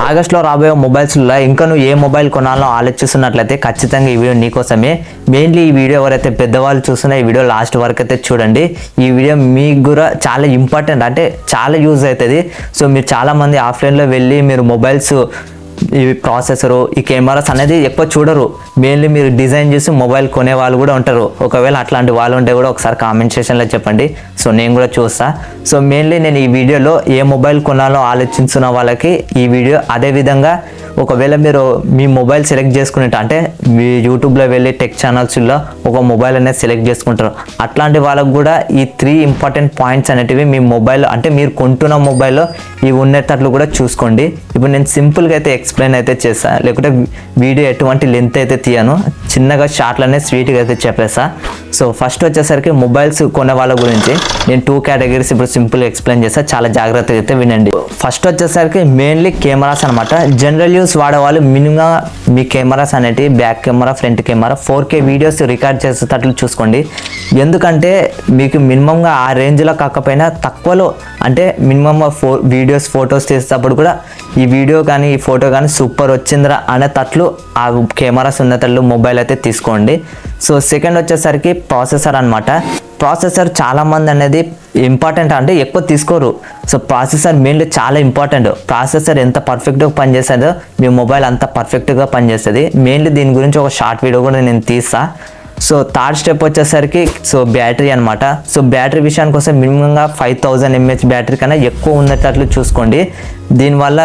ఆగస్టులో రాబోయే మొబైల్స్లో ఇంకా నువ్వు ఏ మొబైల్ కొనాలో ఆలోచిస్తున్నట్లయితే ఖచ్చితంగా ఈ వీడియో నీకోసమే. మెయిన్లీ ఈ వీడియో ఎవరైతే పెద్దవాళ్ళు చూస్తున్నా ఈ వీడియో లాస్ట్ వరకు అయితే చూడండి. ఈ వీడియో మీకు కూడా చాలా ఇంపార్టెంట్, అంటే చాలా యూజ్ అవుతుంది. సో మీరు చాలామంది ఆఫ్లైన్లో వెళ్ళి మీరు మొబైల్స్ ఈ ప్రాసెసరు ఈ కెమెరాస్ అనేది ఎక్కువ చూడరు. మెయిన్లీ మీరు డిజైన్ చేసి మొబైల్ కొనే వాళ్ళు కూడా ఉంటారు. ఒకవేళ అట్లాంటి వాళ్ళు ఉంటే కూడా ఒకసారి కామెంట్ సెక్షన్లో చెప్పండి. సో నేను కూడా చూస్తా. సో మెయిన్లీ నేను ఈ వీడియోలో ఏ మొబైల్ కొనాలో ఆలోచిస్తున్న వాళ్ళకి ఈ వీడియో, అదేవిధంగా ఒకవేళ మీరు మీ మొబైల్ సెలెక్ట్ చేసుకునేట అంటే మీ యూట్యూబ్లో వెళ్ళి టెక్ ఛానల్స్లో ఒక మొబైల్ అనేది సెలెక్ట్ చేసుకుంటారు. అట్లాంటి వాళ్ళకు కూడా ఈ 3 ఇంపార్టెంట్ పాయింట్స్ అనేటివి మీ మొబైల్ అంటే మీరు కొంటున్న మొబైల్లో ఇవి ఉండేటట్లు కూడా చూసుకోండి. ఇప్పుడు నేను సింపుల్గా అయితే ఎక్స్ప్లెయిన్ అయితే చేస్తాను, లేకుంటే వీడియో ఎటువంటి లెంత్ అయితే తీయను, చిన్నగా షార్ట్లోనే స్వీట్గా అయితే చెప్పేస్తా. సో ఫస్ట్ వచ్చేసరికి మొబైల్స్ కొనే వాళ్ళ గురించి నేను 2 కేటగిరీస్ ఇప్పుడు సింపుల్గా ఎక్స్ప్లెయిన్ చేస్తాను, చాలా జాగ్రత్తగా అయితే వినండి. ఫస్ట్ వచ్చేసరికి మెయిన్లీ కెమెరాస్ అనమాట. జనరల్ యూస్ వాడేవాళ్ళు మినిమం మీ కెమెరాస్ అనేటివి back camera front camera 4K videos record చేసేటట్లు చూసుకోండి. ఎందుకంటే మీకు మినిమంగా ఆ రేంజ్లో కాకపోయినా తక్కువలో, అంటే మినిమం వీడియోస్ ఫొటోస్ తీసేటప్పుడు కూడా ఈ వీడియో కానీ ఈ ఫోటో కానీ సూపర్ వచ్చిందిరా అనేటట్లు ఆ కెమెరాస్ ఉన్నట్లు మొబైల్ అయితే తీసుకోండి. సో సెకండ్ వచ్చేసరికి ప్రాసెసర్ అనమాట. ప్రాసెసర్ చాలామంది అనేది ఇంపార్టెంట్ అంటే ఎక్కువ తీసుకోరు. సో ప్రాసెసర్ మెయిన్లీ చాలా ఇంపార్టెంట్. ప్రాసెసర్ ఎంత పర్ఫెక్ట్గా పనిచేస్తుందో మీ మొబైల్ అంత పర్ఫెక్ట్గా పనిచేస్తుంది. మెయిన్లీ దీని గురించి ఒక షార్ట్ వీడియో కూడా నేను తీస్తా. సో థర్డ్ స్టెప్ వచ్చేసరికి సో బ్యాటరీ అనమాట. సో బ్యాటరీ విషయానికి వస్తే మినిమంగా 5000 mAh బ్యాటరీ కన్నా ఎక్కువ ఉన్నట్లు చూసుకోండి. దీనివల్ల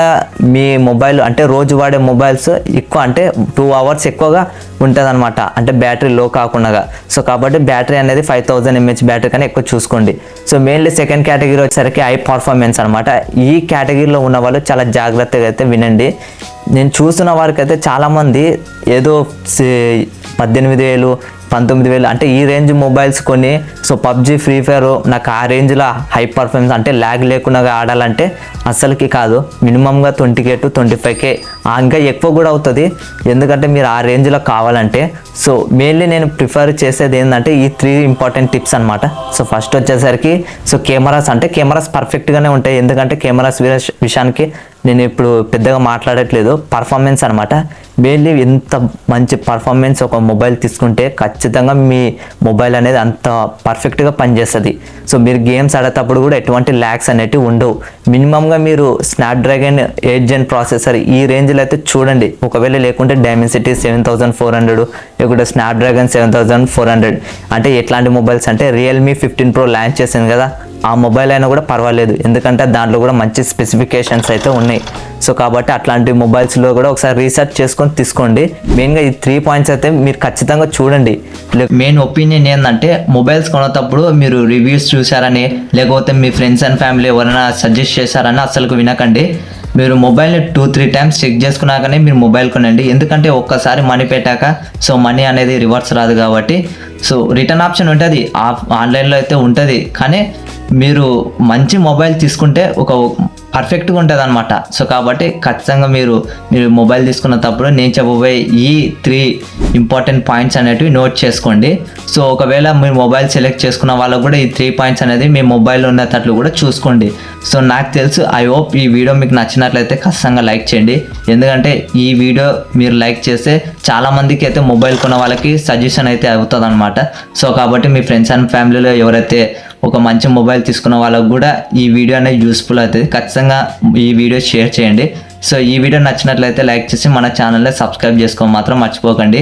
మీ మొబైల్ అంటే రోజు వాడే మొబైల్స్ ఎక్కువ అంటే 2 hours ఎక్కువగా ఉంటుంది అనమాట, అంటే బ్యాటరీ లో కాకుండా. సో కాబట్టి బ్యాటరీ అనేది 5000 mAh బ్యాటరీ కన్నా ఎక్కువ చూసుకోండి. సో మెయిన్లీ సెకండ్ కేటగిరీ వచ్చేసరికి హై పర్ఫార్మెన్స్ అనమాట. ఈ కేటగిరీలో ఉన్న వాళ్ళు చాలా జాగ్రత్తగా అయితే వినండి. నేను చూస్తున్న వారికి అయితే చాలామంది ఏదో 18,000 19,000 అంటే ఈ రేంజ్ మొబైల్స్ కొని సో పబ్జీ ఫ్రీ ఫైర్ నాకు ఆ రేంజ్లో హై పర్ఫార్మెన్స్ అంటే ల్యాగ్ లేకుండా ఆడాలంటే అస్సలకి కాదు. మినిమంగా 20K to 25K ఇంకా ఎక్కువ కూడా అవుతుంది, ఎందుకంటే మీరు ఆ రేంజ్లో కావాలంటే. సో మెయిన్లీ నేను ప్రిఫర్ చేసేది ఏంటంటే ఈ 3 ఇంపార్టెంట్ టిప్స్ అనమాట. సో ఫస్ట్ వచ్చేసరికి సో కెమెరాస్, అంటే కెమెరాస్ పర్ఫెక్ట్గానే ఉంటాయి, ఎందుకంటే కెమెరాస్ విషయానికి నేను ఇప్పుడు పెద్దగా మాట్లాడట్లేదు. పర్ఫార్మెన్స్ అనమాట. మెయిన్లీ ఎంత మంచి పర్ఫార్మెన్స్ ఒక మొబైల్ తీసుకుంటే ఖచ్చితంగా మీ మొబైల్ అనేది అంత పర్ఫెక్ట్గా పనిచేస్తుంది. సో మీరు గేమ్స్ ఆడేటప్పుడు కూడా ఎటువంటి ల్యాగ్స్ అనేటివి ఉండవు. మినిమంగా మీరు స్నాప్డ్రాగన్ 8 Gen ప్రాసెసర్ ఈ రేంజ్లో అయితే చూడండి. ఒకవేళ లేకుంటే డైమెన్సిటీ 7400 లేకుంటే స్నాప్డ్రాగన్ 7400, అంటే ఎట్లాంటి మొబైల్స్ అంటే రియల్మీ 15 Pro లాంచ్ చేసింది కదా, ఆ మొబైల్ అయినా కూడా పర్వాలేదు, ఎందుకంటే దాంట్లో కూడా మంచి స్పెసిఫికేషన్స్ అయితే ఉన్నాయి. సో కాబట్టి అట్లాంటి మొబైల్స్లో కూడా ఒకసారి రీసెర్చ్ చేసుకొని తీసుకోండి. మెయిన్గా ఈ 3 పాయింట్స్ అయితే మీరు ఖచ్చితంగా చూడండి. మెయిన్ ఒపీనియన్ ఏంటంటే మొబైల్స్ కొనేటప్పుడు మీరు రివ్యూస్ చూసారని లేకపోతే మీ ఫ్రెండ్స్ అండ్ ఫ్యామిలీ ఎవరైనా సజెస్ట్ చేశారని అసలు వినకండి. మీరు మొబైల్ని 2-3 times చెక్ చేసుకున్నాకనే మీరు మొబైల్ కొనండి. ఎందుకంటే ఒక్కసారి మనీ పెట్టాక సో మనీ అనేది రివర్స్ రాదు కాబట్టి. సో రిటర్న్ ఆప్షన్ ఉంటుంది, ఆన్లైన్లో అయితే ఉంటుంది, కానీ మీరు మంచి మొబైల్ తీసుకుంటే ఒక పర్ఫెక్ట్గా ఉంటుంది అనమాట. సో కాబట్టి ఖచ్చితంగా మీరు మొబైల్ తీసుకున్నప్పుడు నేను చెప్పబోయే ఈ 3 ఇంపార్టెంట్ పాయింట్స్ అనేటివి నోట్ చేసుకోండి. సో ఒకవేళ మీరు మొబైల్ సెలెక్ట్ చేసుకున్న వాళ్ళకు కూడా ఈ 3 పాయింట్స్ అనేది మీ మొబైల్లో ఉన్నట్లు కూడా చూసుకోండి. సో నాకు తెలుసు, ఐ హోప్ ఈ వీడియో మీకు నచ్చినట్లయితే ఖచ్చితంగా లైక్ చేయండి, ఎందుకంటే ఈ వీడియో మీరు లైక్ చేస్తే చాలామందికి అయితే మొబైల్ కొన్న వాళ్ళకి సజెషన్ అయితే అవుతుంది అనమాట. సో కాబట్టి మీ ఫ్రెండ్స్ అండ్ ఫ్యామిలీలో ఎవరైతే ఒక మంచి మొబైల్ తీసుకున్న వాళ్ళకు కూడా ఈ వీడియో అనేది యూస్ఫుల్ అవుతుంది. ఖచ్చితంగా ఈ వీడియో షేర్ చేయండి. సో ఈ వీడియో నచ్చినట్లయితే లైక్ చేసి మన ఛానల్ని సబ్స్క్రైబ్ చేసుకోవడం మాత్రం మర్చిపోకండి.